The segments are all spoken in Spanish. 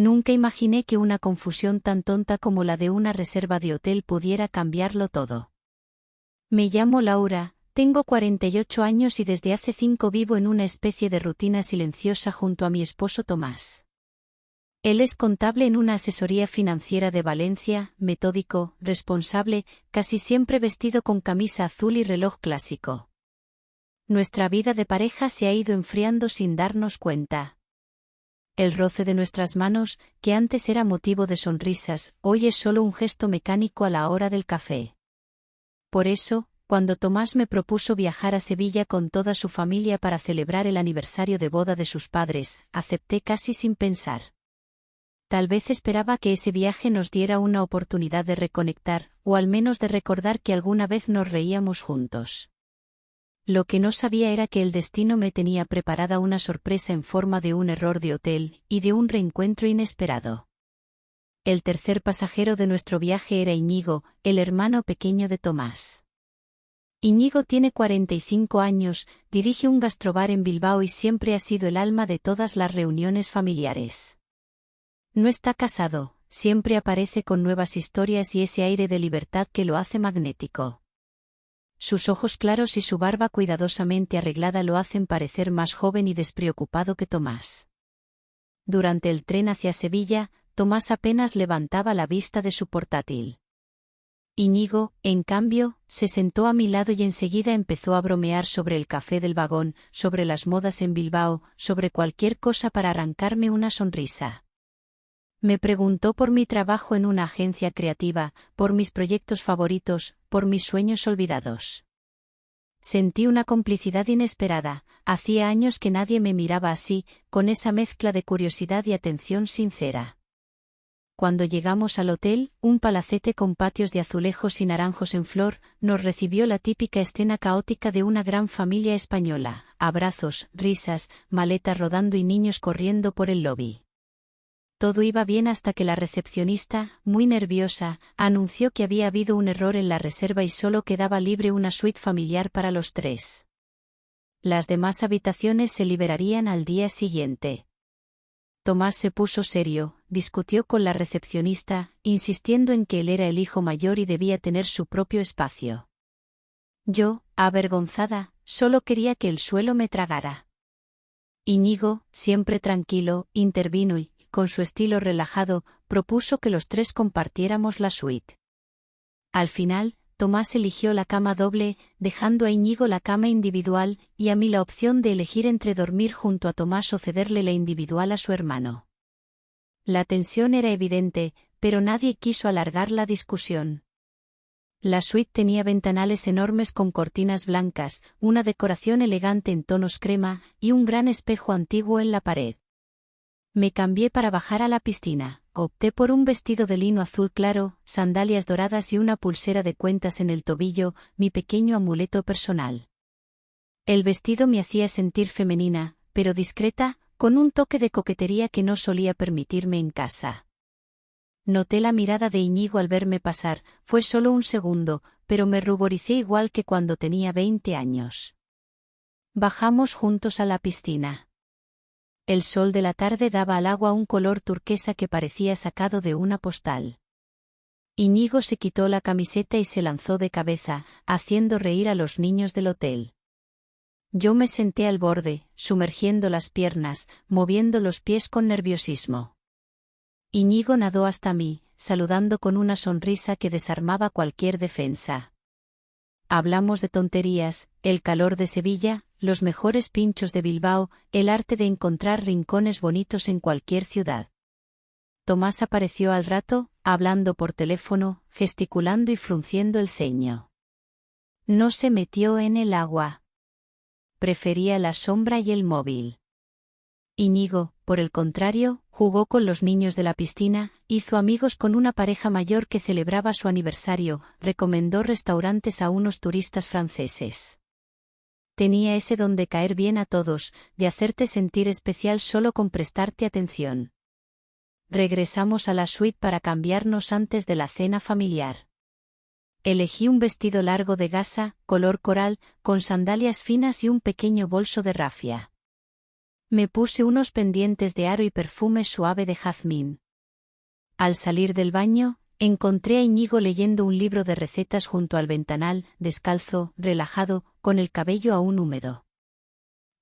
Nunca imaginé que una confusión tan tonta como la de una reserva de hotel pudiera cambiarlo todo. Me llamo Laura, tengo 48 años y desde hace 5 vivo en una especie de rutina silenciosa junto a mi esposo Tomás. Él es contable en una asesoría financiera de Valencia, metódico, responsable, casi siempre vestido con camisa azul y reloj clásico. Nuestra vida de pareja se ha ido enfriando sin darnos cuenta. El roce de nuestras manos, que antes era motivo de sonrisas, hoy es solo un gesto mecánico a la hora del café. Por eso, cuando Tomás me propuso viajar a Sevilla con toda su familia para celebrar el aniversario de boda de sus padres, acepté casi sin pensar. Tal vez esperaba que ese viaje nos diera una oportunidad de reconectar, o al menos de recordar que alguna vez nos reíamos juntos. Lo que no sabía era que el destino me tenía preparada una sorpresa en forma de un error de hotel, y de un reencuentro inesperado. El tercer pasajero de nuestro viaje era Íñigo, el hermano pequeño de Tomás. Íñigo tiene 45 años, dirige un gastrobar en Bilbao y siempre ha sido el alma de todas las reuniones familiares. No está casado, siempre aparece con nuevas historias y ese aire de libertad que lo hace magnético. Sus ojos claros y su barba cuidadosamente arreglada lo hacen parecer más joven y despreocupado que Tomás. Durante el tren hacia Sevilla, Tomás apenas levantaba la vista de su portátil. Íñigo, en cambio, se sentó a mi lado y enseguida empezó a bromear sobre el café del vagón, sobre las modas en Bilbao, sobre cualquier cosa para arrancarme una sonrisa. Me preguntó por mi trabajo en una agencia creativa, por mis proyectos favoritos, por mis sueños olvidados. Sentí una complicidad inesperada, hacía años que nadie me miraba así, con esa mezcla de curiosidad y atención sincera. Cuando llegamos al hotel, un palacete con patios de azulejos y naranjos en flor, nos recibió la típica escena caótica de una gran familia española, abrazos, risas, maletas rodando y niños corriendo por el lobby. Todo iba bien hasta que la recepcionista, muy nerviosa, anunció que había habido un error en la reserva y solo quedaba libre una suite familiar para los 3. Las demás habitaciones se liberarían al día siguiente. Tomás se puso serio, discutió con la recepcionista, insistiendo en que él era el hijo mayor y debía tener su propio espacio. Yo, avergonzada, solo quería que el suelo me tragara. Íñigo, siempre tranquilo, intervino y, con su estilo relajado, propuso que los 3 compartiéramos la suite. Al final, Tomás eligió la cama doble, dejando a Íñigo la cama individual, y a mí la opción de elegir entre dormir junto a Tomás o cederle la individual a su hermano. La tensión era evidente, pero nadie quiso alargar la discusión. La suite tenía ventanales enormes con cortinas blancas, una decoración elegante en tonos crema, y un gran espejo antiguo en la pared. Me cambié para bajar a la piscina, opté por un vestido de lino azul claro, sandalias doradas y una pulsera de cuentas en el tobillo, mi pequeño amuleto personal. El vestido me hacía sentir femenina, pero discreta, con un toque de coquetería que no solía permitirme en casa. Noté la mirada de Íñigo al verme pasar, fue solo un segundo, pero me ruboricé igual que cuando tenía 20 años. Bajamos juntos a la piscina. El sol de la tarde daba al agua un color turquesa que parecía sacado de una postal. Íñigo se quitó la camiseta y se lanzó de cabeza, haciendo reír a los niños del hotel. Yo me senté al borde, sumergiendo las piernas, moviendo los pies con nerviosismo. Íñigo nadó hasta mí, saludando con una sonrisa que desarmaba cualquier defensa. Hablamos de tonterías, el calor de Sevilla, los mejores pinchos de Bilbao, el arte de encontrar rincones bonitos en cualquier ciudad. Tomás apareció al rato, hablando por teléfono, gesticulando y frunciendo el ceño. No se metió en el agua. Prefería la sombra y el móvil. Íñigo, por el contrario, jugó con los niños de la piscina, hizo amigos con una pareja mayor que celebraba su aniversario, recomendó restaurantes a unos turistas franceses. Tenía ese don de caer bien a todos, de hacerte sentir especial solo con prestarte atención. Regresamos a la suite para cambiarnos antes de la cena familiar. Elegí un vestido largo de gasa, color coral, con sandalias finas y un pequeño bolso de rafia. Me puse unos pendientes de aro y perfume suave de jazmín. Al salir del baño, encontré a Iñigo leyendo un libro de recetas junto al ventanal, descalzo, relajado, con el cabello aún húmedo.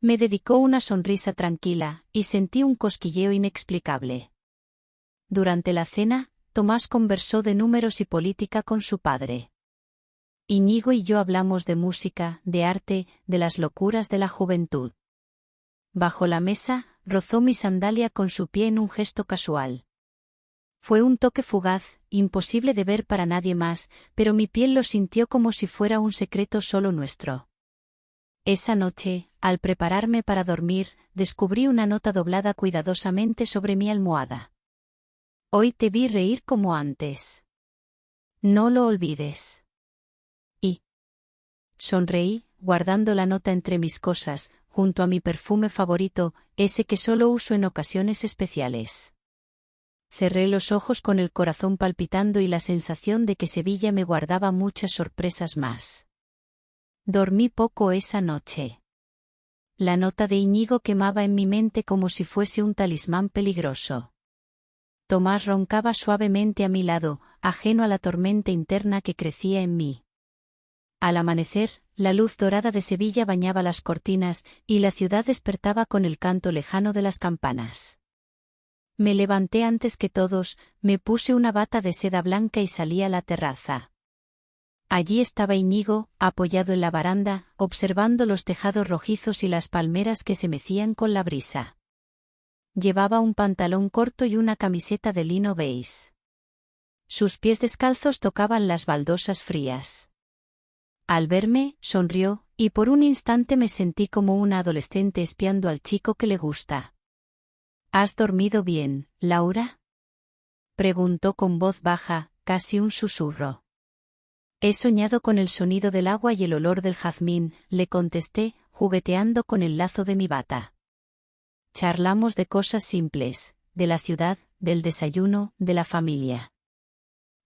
Me dedicó una sonrisa tranquila, y sentí un cosquilleo inexplicable. Durante la cena, Tomás conversó de números y política con su padre. Iñigo y yo hablamos de música, de arte, de las locuras de la juventud. Bajo la mesa, rozó mi sandalia con su pie en un gesto casual. Fue un toque fugaz, imposible de ver para nadie más, pero mi piel lo sintió como si fuera un secreto solo nuestro. Esa noche, al prepararme para dormir, descubrí una nota doblada cuidadosamente sobre mi almohada. Hoy te vi reír como antes. No lo olvides. Y sonreí, guardando la nota entre mis cosas, junto a mi perfume favorito, ese que solo uso en ocasiones especiales. Cerré los ojos con el corazón palpitando y la sensación de que Sevilla me guardaba muchas sorpresas más. Dormí poco esa noche. La nota de Iñigo quemaba en mi mente como si fuese un talismán peligroso. Tomás roncaba suavemente a mi lado, ajeno a la tormenta interna que crecía en mí. Al amanecer, la luz dorada de Sevilla bañaba las cortinas, y la ciudad despertaba con el canto lejano de las campanas. Me levanté antes que todos, me puse una bata de seda blanca y salí a la terraza. Allí estaba Iñigo, apoyado en la baranda, observando los tejados rojizos y las palmeras que se mecían con la brisa. Llevaba un pantalón corto y una camiseta de lino beige. Sus pies descalzos tocaban las baldosas frías. Al verme, sonrió, y por un instante me sentí como una adolescente espiando al chico que le gusta. ¿Has dormido bien, Laura?, preguntó con voz baja, casi un susurro. He soñado con el sonido del agua y el olor del jazmín, le contesté, jugueteando con el lazo de mi bata. Charlamos de cosas simples, de la ciudad, del desayuno, de la familia.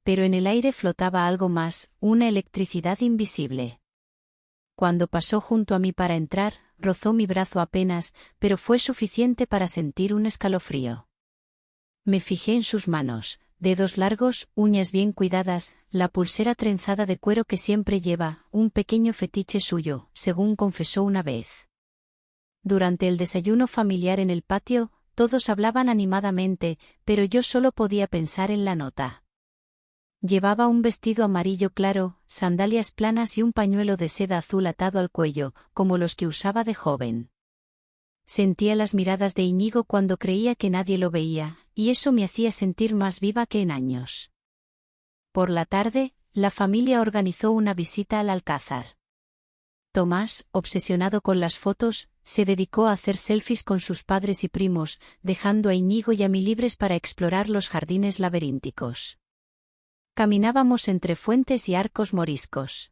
Pero en el aire flotaba algo más, una electricidad invisible. Cuando pasó junto a mí para entrar, rozó mi brazo apenas, pero fue suficiente para sentir un escalofrío. Me fijé en sus manos, dedos largos, uñas bien cuidadas, la pulsera trenzada de cuero que siempre lleva, un pequeño fetiche suyo, según confesó una vez. Durante el desayuno familiar en el patio, todos hablaban animadamente, pero yo solo podía pensar en la nota. Llevaba un vestido amarillo claro, sandalias planas y un pañuelo de seda azul atado al cuello, como los que usaba de joven. Sentía las miradas de Iñigo cuando creía que nadie lo veía, y eso me hacía sentir más viva que en años. Por la tarde, la familia organizó una visita al Alcázar. Tomás, obsesionado con las fotos, se dedicó a hacer selfies con sus padres y primos, dejando a Iñigo y a mí libres para explorar los jardines laberínticos. Caminábamos entre fuentes y arcos moriscos.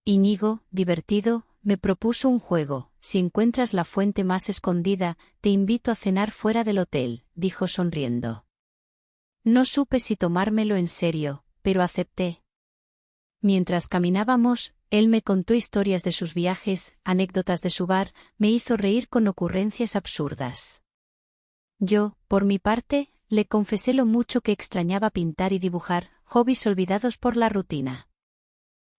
Iñigo, divertido, me propuso un juego: si encuentras la fuente más escondida, te invito a cenar fuera del hotel, dijo sonriendo. No supe si tomármelo en serio, pero acepté. Mientras caminábamos, él me contó historias de sus viajes, anécdotas de su bar, me hizo reír con ocurrencias absurdas. Yo, por mi parte, le confesé lo mucho que extrañaba pintar y dibujar, hobbies olvidados por la rutina.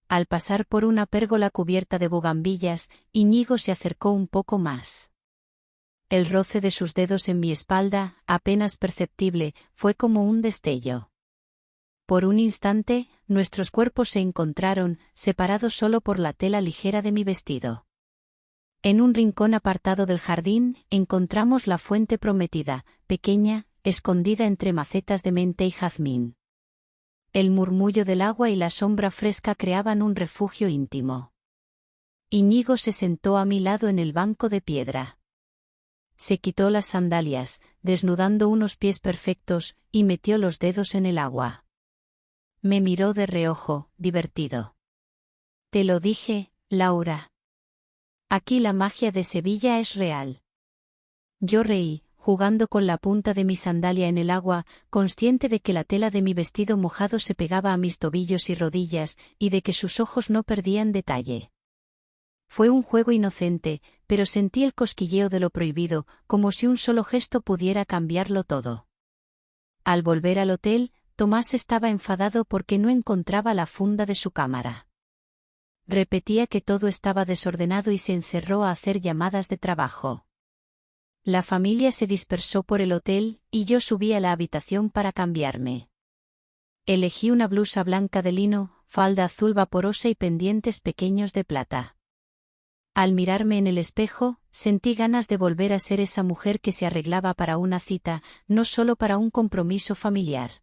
Al pasar por una pérgola cubierta de bugambillas, Iñigo se acercó un poco más. El roce de sus dedos en mi espalda, apenas perceptible, fue como un destello. Por un instante, nuestros cuerpos se encontraron, separados solo por la tela ligera de mi vestido. En un rincón apartado del jardín, encontramos la fuente prometida, pequeña, escondida entre macetas de menta y jazmín. El murmullo del agua y la sombra fresca creaban un refugio íntimo. Iñigo se sentó a mi lado en el banco de piedra. Se quitó las sandalias, desnudando unos pies perfectos, y metió los dedos en el agua. Me miró de reojo, divertido. Te lo dije, Laura. Aquí la magia de Sevilla es real. Yo reí, jugando con la punta de mi sandalia en el agua, consciente de que la tela de mi vestido mojado se pegaba a mis tobillos y rodillas, y de que sus ojos no perdían detalle. Fue un juego inocente, pero sentí el cosquilleo de lo prohibido, como si un solo gesto pudiera cambiarlo todo. Al volver al hotel, Tomás estaba enfadado porque no encontraba la funda de su cámara. Repetía que todo estaba desordenado y se encerró a hacer llamadas de trabajo. La familia se dispersó por el hotel, y yo subí a la habitación para cambiarme. Elegí una blusa blanca de lino, falda azul vaporosa y pendientes pequeños de plata. Al mirarme en el espejo, sentí ganas de volver a ser esa mujer que se arreglaba para una cita, no solo para un compromiso familiar.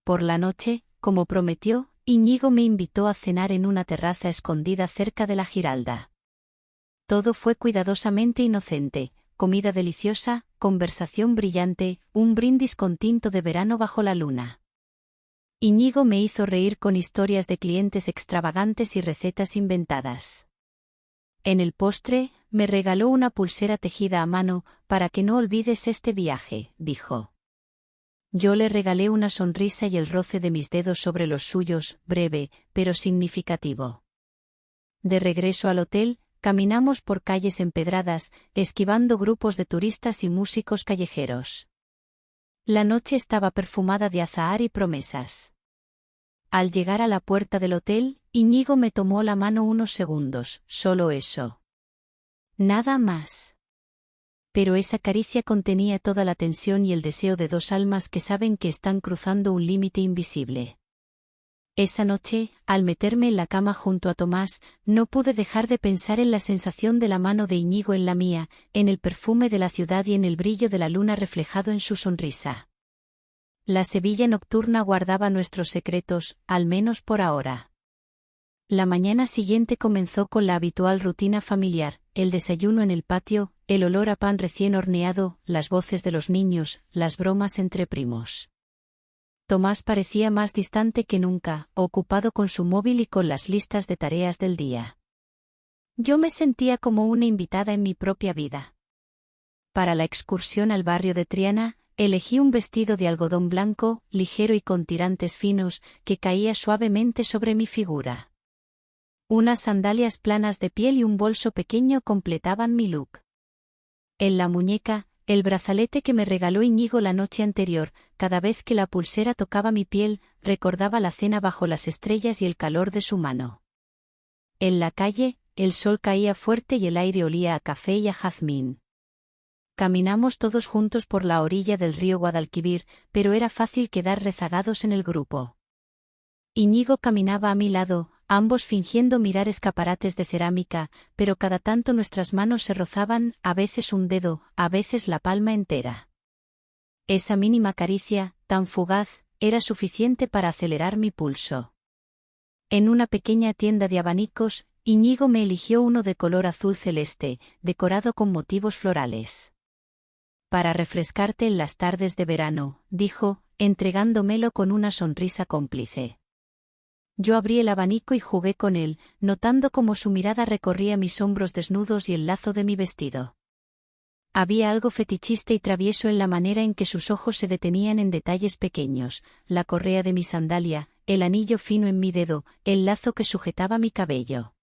Por la noche, como prometió, Íñigo me invitó a cenar en una terraza escondida cerca de la Giralda. Todo fue cuidadosamente inocente, comida deliciosa, conversación brillante, un brindis con tinto de verano bajo la luna. Íñigo me hizo reír con historias de clientes extravagantes y recetas inventadas. En el postre, me regaló una pulsera tejida a mano, para que no olvides este viaje, dijo. Yo le regalé una sonrisa y el roce de mis dedos sobre los suyos, breve, pero significativo. De regreso al hotel, caminamos por calles empedradas, esquivando grupos de turistas y músicos callejeros. La noche estaba perfumada de azahar y promesas. Al llegar a la puerta del hotel, Íñigo me tomó la mano unos segundos, solo eso. Nada más. Pero esa caricia contenía toda la tensión y el deseo de dos almas que saben que están cruzando un límite invisible. Esa noche, al meterme en la cama junto a Tomás, no pude dejar de pensar en la sensación de la mano de Íñigo en la mía, en el perfume de la ciudad y en el brillo de la luna reflejado en su sonrisa. La Sevilla nocturna guardaba nuestros secretos, al menos por ahora. La mañana siguiente comenzó con la habitual rutina familiar, el desayuno en el patio, el olor a pan recién horneado, las voces de los niños, las bromas entre primos. Tomás parecía más distante que nunca, ocupado con su móvil y con las listas de tareas del día. Yo me sentía como una invitada en mi propia vida. Para la excursión al barrio de Triana, elegí un vestido de algodón blanco, ligero y con tirantes finos, que caía suavemente sobre mi figura. Unas sandalias planas de piel y un bolso pequeño completaban mi look. En la muñeca, el brazalete que me regaló Íñigo la noche anterior, cada vez que la pulsera tocaba mi piel, recordaba la cena bajo las estrellas y el calor de su mano. En la calle, el sol caía fuerte y el aire olía a café y a jazmín. Caminamos todos juntos por la orilla del río Guadalquivir, pero era fácil quedar rezagados en el grupo. Íñigo caminaba a mi lado, ambos fingiendo mirar escaparates de cerámica, pero cada tanto nuestras manos se rozaban, a veces un dedo, a veces la palma entera. Esa mínima caricia, tan fugaz, era suficiente para acelerar mi pulso. En una pequeña tienda de abanicos, Íñigo me eligió uno de color azul celeste, decorado con motivos florales. Para refrescarte en las tardes de verano, dijo, entregándomelo con una sonrisa cómplice. Yo abrí el abanico y jugué con él, notando cómo su mirada recorría mis hombros desnudos y el lazo de mi vestido. Había algo fetichista y travieso en la manera en que sus ojos se detenían en detalles pequeños, la correa de mi sandalia, el anillo fino en mi dedo, el lazo que sujetaba mi cabello.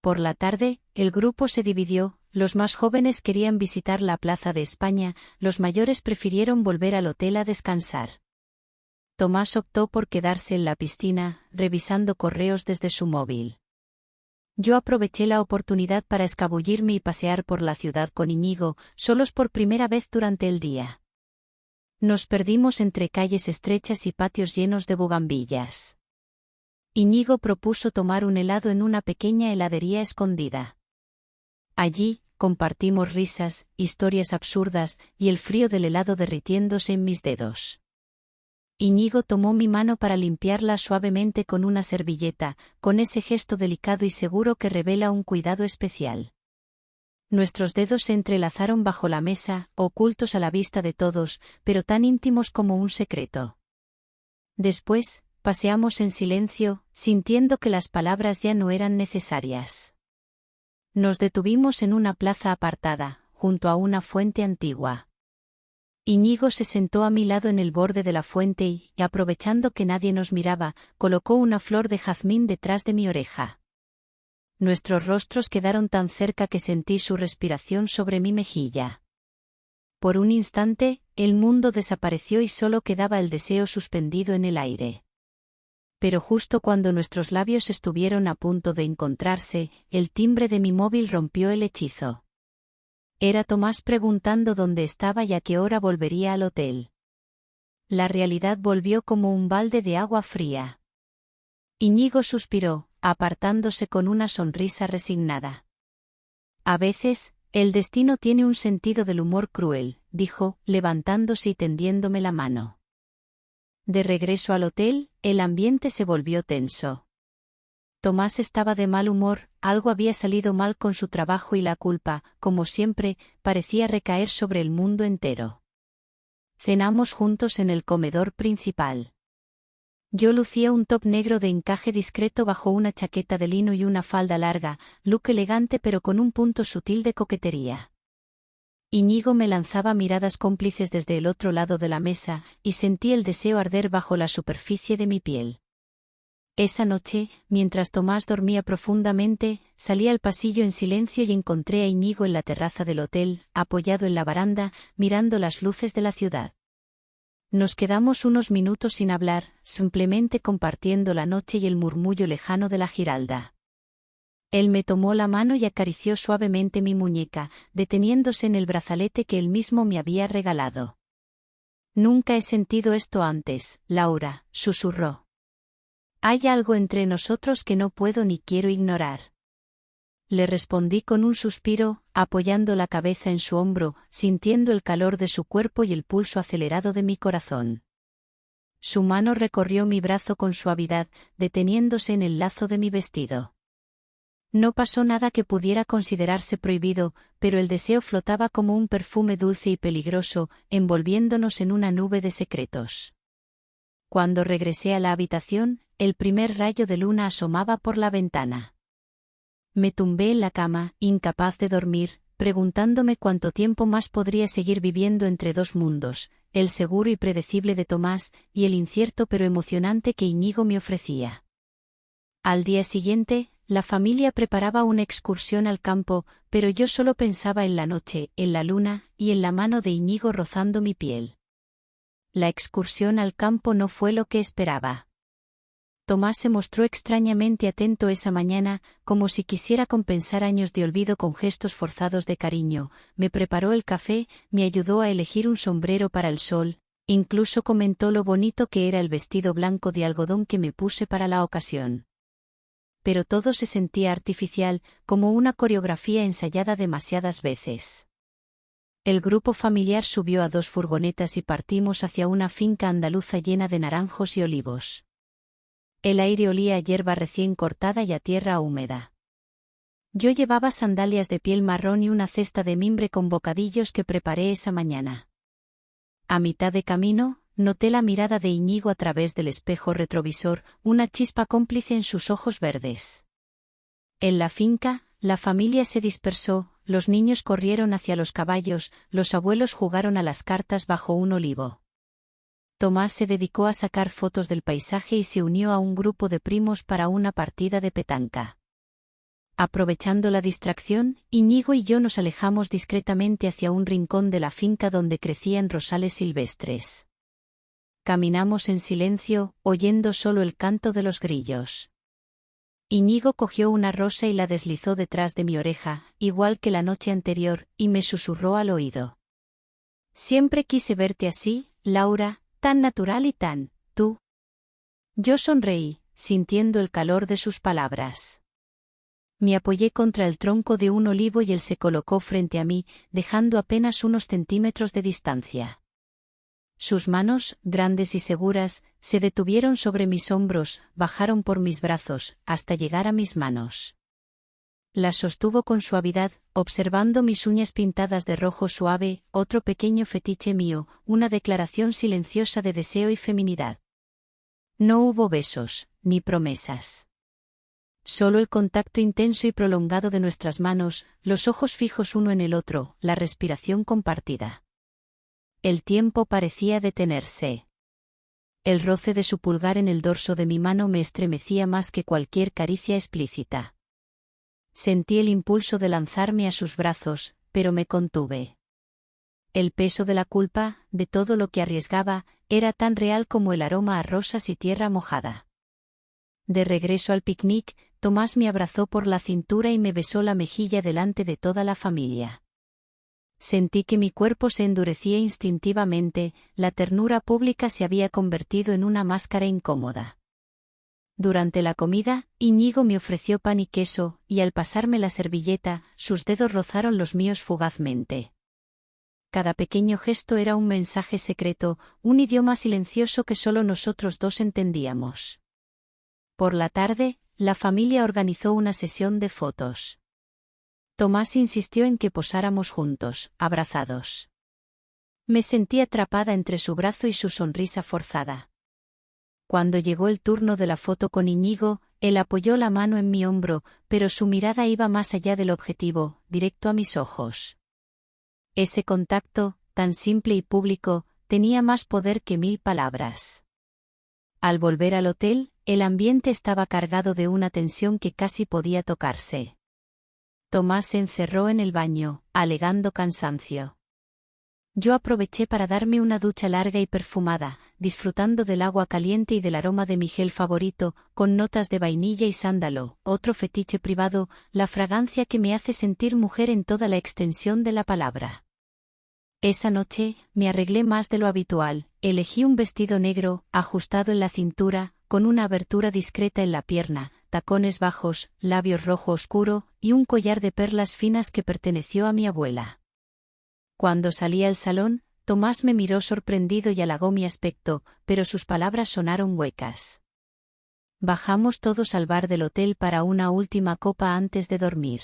Por la tarde, el grupo se dividió, los más jóvenes querían visitar la Plaza de España, los mayores prefirieron volver al hotel a descansar. Tomás optó por quedarse en la piscina, revisando correos desde su móvil. Yo aproveché la oportunidad para escabullirme y pasear por la ciudad con Íñigo, solos por primera vez durante el día. Nos perdimos entre calles estrechas y patios llenos de bugambillas. Íñigo propuso tomar un helado en una pequeña heladería escondida. Allí, compartimos risas, historias absurdas, y el frío del helado derritiéndose en mis dedos. Íñigo tomó mi mano para limpiarla suavemente con una servilleta, con ese gesto delicado y seguro que revela un cuidado especial. Nuestros dedos se entrelazaron bajo la mesa, ocultos a la vista de todos, pero tan íntimos como un secreto. Después, paseamos en silencio, sintiendo que las palabras ya no eran necesarias. Nos detuvimos en una plaza apartada, junto a una fuente antigua. Íñigo se sentó a mi lado en el borde de la fuente y, aprovechando que nadie nos miraba, colocó una flor de jazmín detrás de mi oreja. Nuestros rostros quedaron tan cerca que sentí su respiración sobre mi mejilla. Por un instante, el mundo desapareció y solo quedaba el deseo suspendido en el aire. Pero justo cuando nuestros labios estuvieron a punto de encontrarse, el timbre de mi móvil rompió el hechizo. Era Tomás preguntando dónde estaba y a qué hora volvería al hotel. La realidad volvió como un balde de agua fría. Íñigo suspiró, apartándose con una sonrisa resignada. A veces, el destino tiene un sentido del humor cruel, dijo, levantándose y tendiéndome la mano. De regreso al hotel, el ambiente se volvió tenso. Tomás estaba de mal humor, algo había salido mal con su trabajo y la culpa, como siempre, parecía recaer sobre el mundo entero. Cenamos juntos en el comedor principal. Yo lucía un top negro de encaje discreto bajo una chaqueta de lino y una falda larga, look elegante pero con un punto sutil de coquetería. Íñigo me lanzaba miradas cómplices desde el otro lado de la mesa, y sentí el deseo arder bajo la superficie de mi piel. Esa noche, mientras Tomás dormía profundamente, salí al pasillo en silencio y encontré a Íñigo en la terraza del hotel, apoyado en la baranda, mirando las luces de la ciudad. Nos quedamos unos minutos sin hablar, simplemente compartiendo la noche y el murmullo lejano de la Giralda. Él me tomó la mano y acarició suavemente mi muñeca, deteniéndose en el brazalete que él mismo me había regalado. «Nunca he sentido esto antes, Laura», susurró. «Hay algo entre nosotros que no puedo ni quiero ignorar». Le respondí con un suspiro, apoyando la cabeza en su hombro, sintiendo el calor de su cuerpo y el pulso acelerado de mi corazón. Su mano recorrió mi brazo con suavidad, deteniéndose en el lazo de mi vestido. No pasó nada que pudiera considerarse prohibido, pero el deseo flotaba como un perfume dulce y peligroso, envolviéndonos en una nube de secretos. Cuando regresé a la habitación, el primer rayo de luna asomaba por la ventana. Me tumbé en la cama, incapaz de dormir, preguntándome cuánto tiempo más podría seguir viviendo entre dos mundos, el seguro y predecible de Tomás, y el incierto pero emocionante que Íñigo me ofrecía. Al día siguiente, la familia preparaba una excursión al campo, pero yo solo pensaba en la noche, en la luna, y en la mano de Íñigo rozando mi piel. La excursión al campo no fue lo que esperaba. Tomás se mostró extrañamente atento esa mañana, como si quisiera compensar años de olvido con gestos forzados de cariño. Me preparó el café, me ayudó a elegir un sombrero para el sol, incluso comentó lo bonito que era el vestido blanco de algodón que me puse para la ocasión. Pero todo se sentía artificial, como una coreografía ensayada demasiadas veces. El grupo familiar subió a 2 furgonetas y partimos hacia una finca andaluza llena de naranjos y olivos. El aire olía a hierba recién cortada y a tierra húmeda. Yo llevaba sandalias de piel marrón y una cesta de mimbre con bocadillos que preparé esa mañana. A mitad de camino, noté la mirada de Íñigo a través del espejo retrovisor, una chispa cómplice en sus ojos verdes. En la finca, la familia se dispersó, los niños corrieron hacia los caballos, los abuelos jugaron a las cartas bajo un olivo. Tomás se dedicó a sacar fotos del paisaje y se unió a un grupo de primos para una partida de petanca. Aprovechando la distracción, Íñigo y yo nos alejamos discretamente hacia un rincón de la finca donde crecían rosales silvestres. Caminamos en silencio, oyendo solo el canto de los grillos. Íñigo cogió una rosa y la deslizó detrás de mi oreja, igual que la noche anterior, y me susurró al oído. «Siempre quise verte así, Laura, tan natural y tan, tú». Yo sonreí, sintiendo el calor de sus palabras. Me apoyé contra el tronco de un olivo y él se colocó frente a mí, dejando apenas unos centímetros de distancia. Sus manos, grandes y seguras, se detuvieron sobre mis hombros, bajaron por mis brazos, hasta llegar a mis manos. Las sostuvo con suavidad, observando mis uñas pintadas de rojo suave, otro pequeño fetiche mío, una declaración silenciosa de deseo y feminidad. No hubo besos, ni promesas. Solo el contacto intenso y prolongado de nuestras manos, los ojos fijos uno en el otro, la respiración compartida. El tiempo parecía detenerse. El roce de su pulgar en el dorso de mi mano me estremecía más que cualquier caricia explícita. Sentí el impulso de lanzarme a sus brazos, pero me contuve. El peso de la culpa, de todo lo que arriesgaba, era tan real como el aroma a rosas y tierra mojada. De regreso al picnic, Tomás me abrazó por la cintura y me besó la mejilla delante de toda la familia. Sentí que mi cuerpo se endurecía instintivamente, la ternura pública se había convertido en una máscara incómoda. Durante la comida, Íñigo me ofreció pan y queso, y al pasarme la servilleta, sus dedos rozaron los míos fugazmente. Cada pequeño gesto era un mensaje secreto, un idioma silencioso que solo nosotros dos entendíamos. Por la tarde, la familia organizó una sesión de fotos. Tomás insistió en que posáramos juntos, abrazados. Me sentí atrapada entre su brazo y su sonrisa forzada. Cuando llegó el turno de la foto con Íñigo, él apoyó la mano en mi hombro, pero su mirada iba más allá del objetivo, directo a mis ojos. Ese contacto, tan simple y público, tenía más poder que 1000 palabras. Al volver al hotel, el ambiente estaba cargado de una tensión que casi podía tocarse. Tomás se encerró en el baño, alegando cansancio. Yo aproveché para darme una ducha larga y perfumada, disfrutando del agua caliente y del aroma de mi gel favorito, con notas de vainilla y sándalo, otro fetiche privado, la fragancia que me hace sentir mujer en toda la extensión de la palabra. Esa noche, me arreglé más de lo habitual, elegí un vestido negro, ajustado en la cintura, con una abertura discreta en la pierna, tacones bajos, labios rojo oscuro, y un collar de perlas finas que perteneció a mi abuela. Cuando salí al salón, Tomás me miró sorprendido y halagó mi aspecto, pero sus palabras sonaron huecas. Bajamos todos al bar del hotel para una última copa antes de dormir.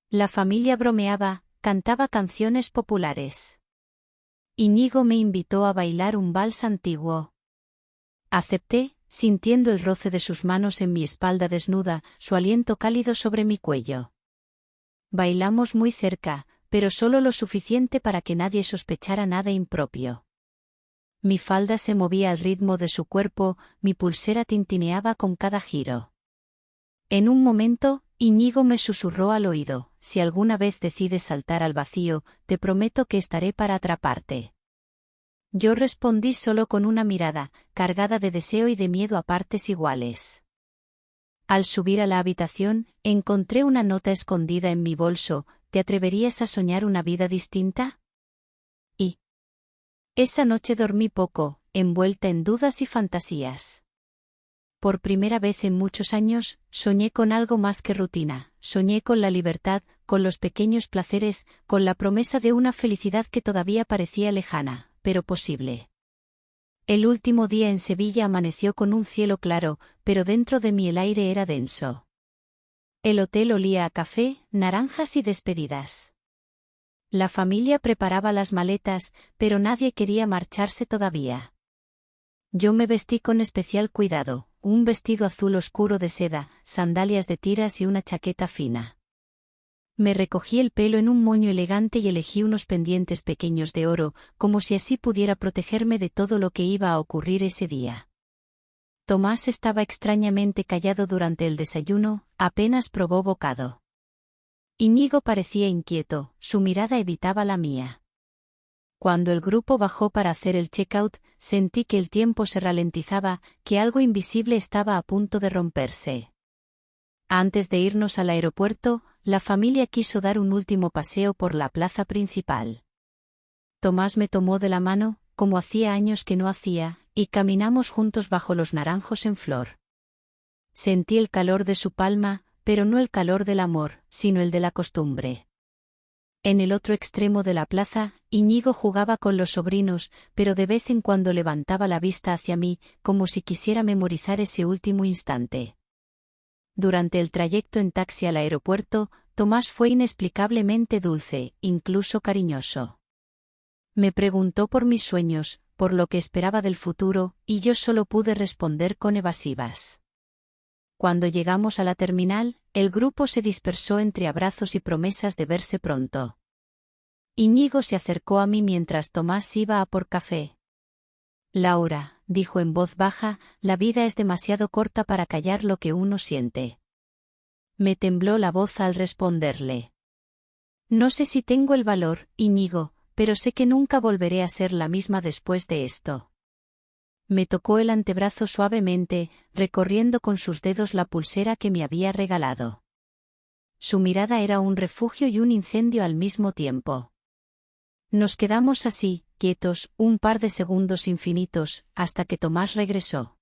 La familia bromeaba, cantaba canciones populares. Íñigo me invitó a bailar un vals antiguo. Acepté, sintiendo el roce de sus manos en mi espalda desnuda, su aliento cálido sobre mi cuello. Bailamos muy cerca, pero solo lo suficiente para que nadie sospechara nada impropio. Mi falda se movía al ritmo de su cuerpo, mi pulsera tintineaba con cada giro. En un momento, Íñigo me susurró al oído: si alguna vez decides saltar al vacío, te prometo que estaré para atraparte. Yo respondí solo con una mirada, cargada de deseo y de miedo a partes iguales. Al subir a la habitación, encontré una nota escondida en mi bolso: ¿te atreverías a soñar una vida distinta? Y esa noche dormí poco, envuelta en dudas y fantasías. Por primera vez en muchos años, soñé con algo más que rutina, soñé con la libertad, con los pequeños placeres, con la promesa de una felicidad que todavía parecía lejana, pero posible. El último día en Sevilla amaneció con un cielo claro, pero dentro de mí el aire era denso. El hotel olía a café, naranjas y despedidas. La familia preparaba las maletas, pero nadie quería marcharse todavía. Yo me vestí con especial cuidado, un vestido azul oscuro de seda, sandalias de tiras y una chaqueta fina. Me recogí el pelo en un moño elegante y elegí unos pendientes pequeños de oro, como si así pudiera protegerme de todo lo que iba a ocurrir ese día. Tomás estaba extrañamente callado durante el desayuno, apenas probó bocado. Íñigo parecía inquieto, su mirada evitaba la mía. Cuando el grupo bajó para hacer el check-out, sentí que el tiempo se ralentizaba, que algo invisible estaba a punto de romperse. Antes de irnos al aeropuerto, la familia quiso dar un último paseo por la plaza principal. Tomás me tomó de la mano, como hacía años que no hacía, y caminamos juntos bajo los naranjos en flor. Sentí el calor de su palma, pero no el calor del amor, sino el de la costumbre. En el otro extremo de la plaza, Íñigo jugaba con los sobrinos, pero de vez en cuando levantaba la vista hacia mí, como si quisiera memorizar ese último instante. Durante el trayecto en taxi al aeropuerto, Tomás fue inexplicablemente dulce, incluso cariñoso. Me preguntó por mis sueños, por lo que esperaba del futuro, y yo solo pude responder con evasivas. Cuando llegamos a la terminal, el grupo se dispersó entre abrazos y promesas de verse pronto. Íñigo se acercó a mí mientras Tomás iba a por café. Laura, dijo en voz baja, la vida es demasiado corta para callar lo que uno siente. Me tembló la voz al responderle. No sé si tengo el valor, Íñigo, pero sé que nunca volveré a ser la misma después de esto. Me tocó el antebrazo suavemente, recorriendo con sus dedos la pulsera que me había regalado. Su mirada era un refugio y un incendio al mismo tiempo. Nos quedamos así, quietos, un par de segundos infinitos, hasta que Tomás regresó.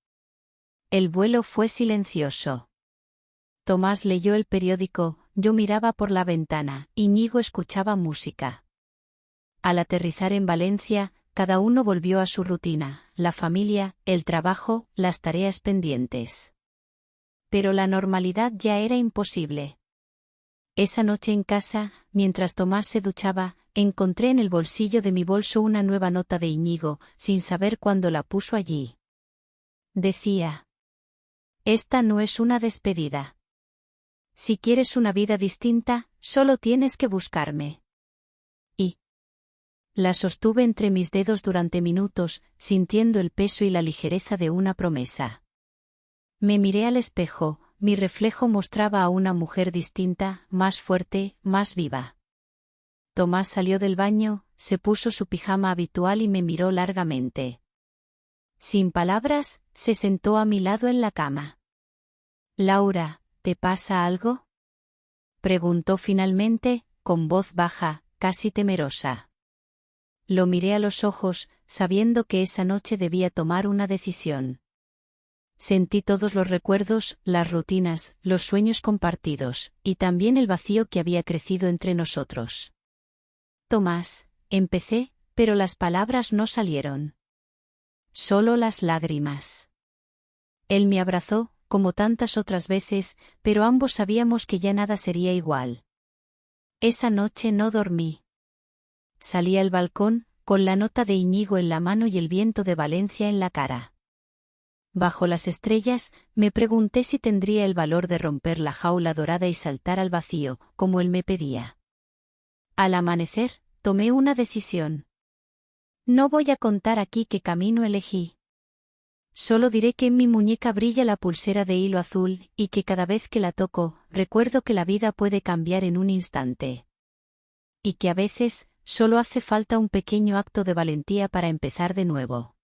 El vuelo fue silencioso. Tomás leyó el periódico, yo miraba por la ventana, Íñigo escuchaba música. Al aterrizar en Valencia, cada uno volvió a su rutina, la familia, el trabajo, las tareas pendientes. Pero la normalidad ya era imposible. Esa noche en casa, mientras Tomás se duchaba, encontré en el bolsillo de mi bolso una nueva nota de Íñigo, sin saber cuándo la puso allí. Decía: esta no es una despedida. Si quieres una vida distinta, solo tienes que buscarme. Y la sostuve entre mis dedos durante minutos, sintiendo el peso y la ligereza de una promesa. Me miré al espejo, mi reflejo mostraba a una mujer distinta, más fuerte, más viva. Tomás salió del baño, se puso su pijama habitual y me miró largamente. Sin palabras, se sentó a mi lado en la cama. Laura, ¿te pasa algo?, preguntó finalmente, con voz baja, casi temerosa. Lo miré a los ojos, sabiendo que esa noche debía tomar una decisión. Sentí todos los recuerdos, las rutinas, los sueños compartidos, y también el vacío que había crecido entre nosotros. Tomás, empecé, pero las palabras no salieron. Solo las lágrimas. Él me abrazó, como tantas otras veces, pero ambos sabíamos que ya nada sería igual. Esa noche no dormí. Salí al balcón, con la nota de Íñigo en la mano y el viento de Valencia en la cara. Bajo las estrellas, me pregunté si tendría el valor de romper la jaula dorada y saltar al vacío, como él me pedía. Al amanecer, tomé una decisión. No voy a contar aquí qué camino elegí. Solo diré que en mi muñeca brilla la pulsera de hilo azul, y que cada vez que la toco, recuerdo que la vida puede cambiar en un instante. Y que a veces, solo hace falta un pequeño acto de valentía para empezar de nuevo.